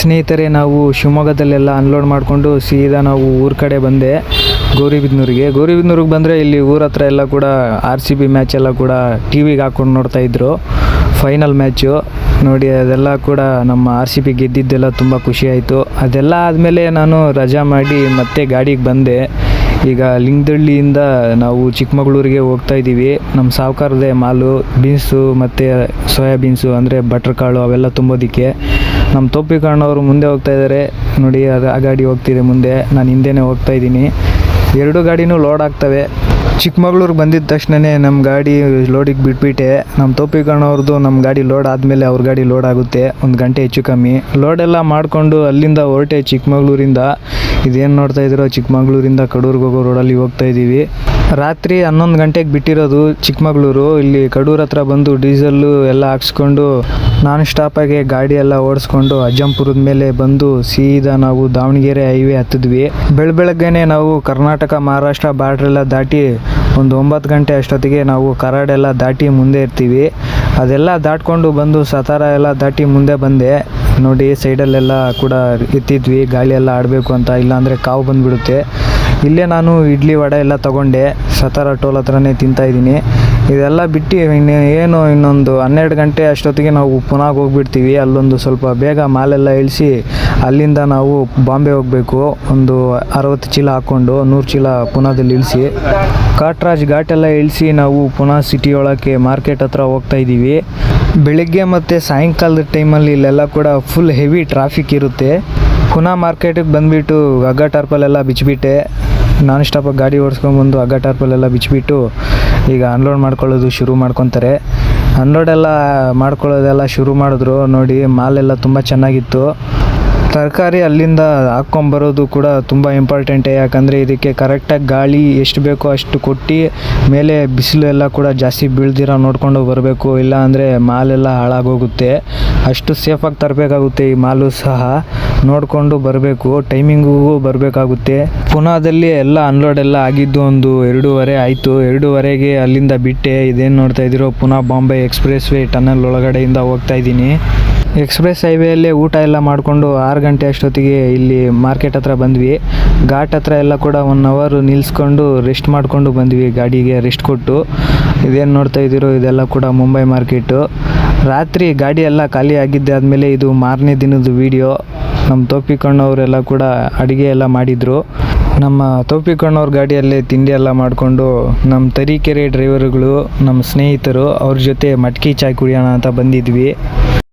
ಸ್ನೇಹಿತರೆ, ನಾವು ಶಿವಮೊಗ್ಗದಲ್ಲೆಲ್ಲ ಅನ್ಲೋಡ್ ಮಾಡಿಕೊಂಡು ಸೀದಾ ನಾವು ಊರ ಕಡೆ ಬಂದೆ, ಗೌರಿಬಿದನೂರಿಗೆ ಬಂದರೆ ಇಲ್ಲಿ ಊರ ಹತ್ರ ಎಲ್ಲ ಕೂಡ RCB ಮ್ಯಾಚ್ ಎಲ್ಲ ಕೂಡ ಟಿ ವಿಗೆ ಹಾಕ್ಕೊಂಡು ನೋಡ್ತಾಯಿದ್ರು. ಫೈನಲ್ ಮ್ಯಾಚು ನೋಡಿ, ಅದೆಲ್ಲ ಕೂಡ ನಮ್ಮ RCB ಗೆದ್ದಿದ್ದೆಲ್ಲ ತುಂಬ ಖುಷಿ ಆಯಿತು. ಅದೆಲ್ಲ ಆದಮೇಲೆ ನಾನು ರಜಾ ಮಾಡಿ ಮತ್ತೆ ಗಾಡಿಗೆ ಬಂದೆ. ಈಗ ಲಿಂಗದಳ್ಳಿಯಿಂದ ನಾವು ಚಿಕ್ಕಮಗಳೂರಿಗೆ ಹೋಗ್ತಾ ಇದ್ದೀವಿ. ನಮ್ಮ ಸಾವುಕಾರದೇ ಮಾಲು, ಬೀನ್ಸು ಮತ್ತು ಸೋಯಾಬೀನ್ಸು ಅಂದರೆ ಬಟ್ರ್ ಕಾಳು ಅವೆಲ್ಲ ತುಂಬೋದಕ್ಕೆ. ನಮ್ಮ ತೊಪ್ಪಿಕಣ್ಣವರು ಮುಂದೆ ಹೋಗ್ತಾ ಇದ್ದಾರೆ ನೋಡಿ, ಅದು ಆ ಗಾಡಿ ಹೋಗ್ತಿದೆ ಮುಂದೆ, ನಾನು ಹಿಂದೆನೇ ಹೋಗ್ತಾ ಇದ್ದೀನಿ. ಎರಡು ಗಾಡಿನೂ ಲೋಡ್ ಆಗ್ತವೆ. ಚಿಕ್ಕಮಗಳೂರಿಗೆ ಬಂದಿದ್ದ ತಕ್ಷಣವೇ ನಮ್ಮ ಗಾಡಿ ಲೋಡಿಗೆ ಬಿಟ್ಬಿಟ್ಟೆ. ನಮ್ಮ ತೊಪ್ಪಿಕಣ್ಣವ್ರದ್ದು ನಮ್ಮ ಗಾಡಿ ಲೋಡ್ ಆದಮೇಲೆ ಅವ್ರ ಗಾಡಿ ಲೋಡ್ ಆಗುತ್ತೆ, 1 ಗಂಟೆ ಹೆಚ್ಚು ಕಮ್ಮಿ. ಲೋಡೆಲ್ಲ ಮಾಡಿಕೊಂಡು ಅಲ್ಲಿಂದ ಹೊರಟೆ ಚಿಕ್ಕಮಗಳೂರಿಂದ. ಇದೇನು ನೋಡ್ತಾ ಇದ್ದೀರೋ, ಚಿಕ್ಕಮಗಳೂರಿಂದ ಕಡೂರಿಗೆ ಹೋಗೋ ರೋಡಲ್ಲಿ ಹೋಗ್ತಾ ಇದ್ದೀವಿ. ರಾತ್ರಿ 11 ಗಂಟೆಗೆ ಬಿಟ್ಟಿರೋದು ಚಿಕ್ಕಮಗಳೂರು. ಇಲ್ಲಿ ಕಡೂರು ಹತ್ರ ಬಂದು ಡೀಸೆಲ್ಲು ಎಲ್ಲ ಹಾಕ್ಸ್ಕೊಂಡು ನಾನ್ ಸ್ಟಾಪಾಗಿ ಗಾಡಿ ಎಲ್ಲ ಓಡಿಸ್ಕೊಂಡು ಅಜ್ಜಂಪುರದ ಮೇಲೆ ಬಂದು ಸೀದಾ ನಾವು ದಾವಣಗೆರೆ ಹೈವೇ ಹತ್ತಿದ್ವಿ. ಬೆಳಗ್ಗೆನೆ ನಾವು ಕರ್ನಾಟಕ ಮಹಾರಾಷ್ಟ್ರ ಬಾರ್ಡ್ರೆಲ್ಲ ದಾಟಿ ಒಂದು 9 ಗಂಟೆ ಅಷ್ಟೊತ್ತಿಗೆ ನಾವು ಕರಾಡೆಲ್ಲ ದಾಟಿ ಮುಂದೆ ಇರ್ತೀವಿ. ಅದೆಲ್ಲ ದಾಟ್ಕೊಂಡು ಬಂದು ಸತಾರ ಎಲ್ಲ ದಾಟಿ ಮುಂದೆ ಬಂದೆ ನೋಡಿ. ಸೈಡಲ್ಲೆಲ್ಲ ಕೂಡ ಎತ್ತಿದ್ವಿ ಗಾಳಿ ಎಲ್ಲ ಆಡಬೇಕು ಅಂತ, ಇಲ್ಲಾಂದರೆ ಕಾವು ಬಂದುಬಿಡುತ್ತೆ. ಇಲ್ಲೇ ನಾನು ಇಡ್ಲಿ ವಡೆ ಎಲ್ಲ ತೊಗೊಂಡೆ, ಸತಾರ ಟೋಲ್ ಹತ್ರನೇ ತಿಂತಾಯಿದ್ದೀನಿ. ಇದೆಲ್ಲ ಬಿಟ್ಟು ಇನ್ನೊಂದು 12 ಗಂಟೆ ಅಷ್ಟೊತ್ತಿಗೆ ನಾವು ಪುನಃ ಹೋಗ್ಬಿಡ್ತೀವಿ. ಅಲ್ಲೊಂದು ಸ್ವಲ್ಪ ಬೇಗ ಮಾಲೆಲ್ಲ ಇಳಿಸಿ ಅಲ್ಲಿಂದ ನಾವು ಬಾಂಬೆ ಹೋಗಬೇಕು. ಒಂದು 60 ಚೀಲ ಹಾಕ್ಕೊಂಡು 100 ಚೀಲ ಪುನಃದಲ್ಲಿ ಇಳಿಸಿ ಕಾಟ್ರಾಜ್ ಘಾಟೆಲ್ಲ ಇಳಿಸಿ ನಾವು ಪುನಃ ಸಿಟಿ ಒಳಕ್ಕೆ ಮಾರ್ಕೆಟ್ ಹತ್ರ ಹೋಗ್ತಾ ಇದ್ದೀವಿ. ಬೆಳಗ್ಗೆ ಮತ್ತು ಸಾಯಂಕಾಲದ ಟೈಮಲ್ಲಿ ಇಲ್ಲೆಲ್ಲ ಕೂಡ ಫುಲ್ ಹೆವಿ ಟ್ರಾಫಿಕ್ ಇರುತ್ತೆ. ಪುನಃ ಮಾರ್ಕೆಟಿಗೆ ಬಂದುಬಿಟ್ಟು ಹಗ್ಗ ಟಾರ್ಪಲೆಲ್ಲ ಬಿಚ್ಚಿಬಿಟ್ಟೆ. ನಾನ್ ಸ್ಟಾಪಾಗಿ ಗಾಡಿ ಓಡಿಸ್ಕೊಂಡ್ಬಂದು ಹಗ್ಗ ಟಾರ್ಪಲೆಲ್ಲ ಬಿಚ್ಚಿಬಿಟ್ಟು ಈಗ ಅನ್ಲೋಡ್ ಮಾಡ್ಕೊಳ್ಳೋದು ಶುರು ಮಾಡ್ಕೊತಾರೆ. ಅನ್ಲೋಡೆಲ್ಲ ಮಾಡ್ಕೊಳ್ಳೋದೆಲ್ಲ ಶುರು ಮಾಡಿದ್ರು ನೋಡಿ. ಮಾಲೆಲ್ಲ ತುಂಬ ಚೆನ್ನಾಗಿತ್ತು. ತರಕಾರಿ ಅಲ್ಲಿಂದ ಹಾಕ್ಕೊಂಬರೋದು ಕೂಡ ತುಂಬ ಇಂಪಾರ್ಟೆಂಟೇ, ಯಾಕಂದರೆ ಇದಕ್ಕೆ ಕರೆಕ್ಟಾಗಿ ಗಾಳಿ ಎಷ್ಟು ಬೇಕೋ ಅಷ್ಟು ಕೊಟ್ಟು ಮೇಲೆ ಬಿಸಿಲು ಎಲ್ಲ ಕೂಡ ಜಾಸ್ತಿ ಬೀಳ್ದಿರ ನೋಡ್ಕೊಂಡು ಬರಬೇಕು, ಇಲ್ಲ ಅಂದರೆ ಮಾಲೆಲ್ಲ ಹಾಳಾಗೋಗುತ್ತೆ. ಅಷ್ಟು ಸೇಫಾಗಿ ತರಬೇಕಾಗುತ್ತೆ. ಈ ಮಾಲು ಸಹ ನೋಡಿಕೊಂಡು ಬರಬೇಕು, ಟೈಮಿಂಗಿಗೂ ಬರಬೇಕಾಗುತ್ತೆ. ಪುನಃದಲ್ಲಿ ಎಲ್ಲ ಅನ್ಲೋಡ್ ಎಲ್ಲ ಆಗಿದ್ದು ಒಂದು 2:30 ಆಯಿತು. 2:30ಗೆ ಅಲ್ಲಿಂದ ಬಿಟ್ಟೆ. ಇದೇನು ನೋಡ್ತಾ ಇದ್ದೀರೋ, ಪುನಃ ಬಾಂಬೆ ಎಕ್ಸ್ಪ್ರೆಸ್ ವೇ ಟನಲ್ ಒಳಗಡೆಯಿಂದ ಹೋಗ್ತಾ ಇದ್ದೀನಿ. ಎಕ್ಸ್ಪ್ರೆಸ್ ಹೈವೇಯಲ್ಲೇ ಊಟ ಎಲ್ಲ ಮಾಡಿಕೊಂಡು 6 ಗಂಟೆ ಅಷ್ಟೊತ್ತಿಗೆ ಇಲ್ಲಿ ಮಾರ್ಕೆಟ್ ಹತ್ರ ಬಂದ್ವಿ. ಘಾಟ್ ಹತ್ರ ಎಲ್ಲ ಕೂಡ 1 ಅವರ್ ನಿಲ್ಲಿಸ್ಕೊಂಡು ರೆಸ್ಟ್ ಮಾಡಿಕೊಂಡು ಬಂದ್ವಿ, ಗಾಡಿಗೆ ರೆಸ್ಟ್ ಕೊಟ್ಟು. ಇದೇನು ನೋಡ್ತಾ ಇದ್ದೀರೋ, ಇದೆಲ್ಲ ಕೂಡ ಮುಂಬೈ ಮಾರ್ಕೆಟು. ರಾತ್ರಿ ಗಾಡಿ ಎಲ್ಲ ಖಾಲಿ ಆಗಿದ್ದಾದಮೇಲೆ ಇದು ಮಾರನೇ ದಿನದ ವೀಡಿಯೋ. ನಮ್ಮ ತೊಪ್ಪಿಕಣ್ಣವರೆಲ್ಲ ಕೂಡ ಅಡುಗೆ ಎಲ್ಲ ಮಾಡಿದರು. ನಮ್ಮ ತೊಪ್ಪಿಕಣ್ಣವ್ರ ಗಾಡಿಯಲ್ಲೇ ತಿಂಡಿ ಎಲ್ಲ ಮಾಡಿಕೊಂಡು ನಮ್ಮ ತರೀಕೆರೆ ಡ್ರೈವರ್ಗಳು, ನಮ್ಮ ಸ್ನೇಹಿತರು, ಅವ್ರ ಜೊತೆ ಮಟ್ಕಿ ಚಾಯ್ ಕುಡಿಯೋಣ ಅಂತ ಬಂದಿದ್ವಿ.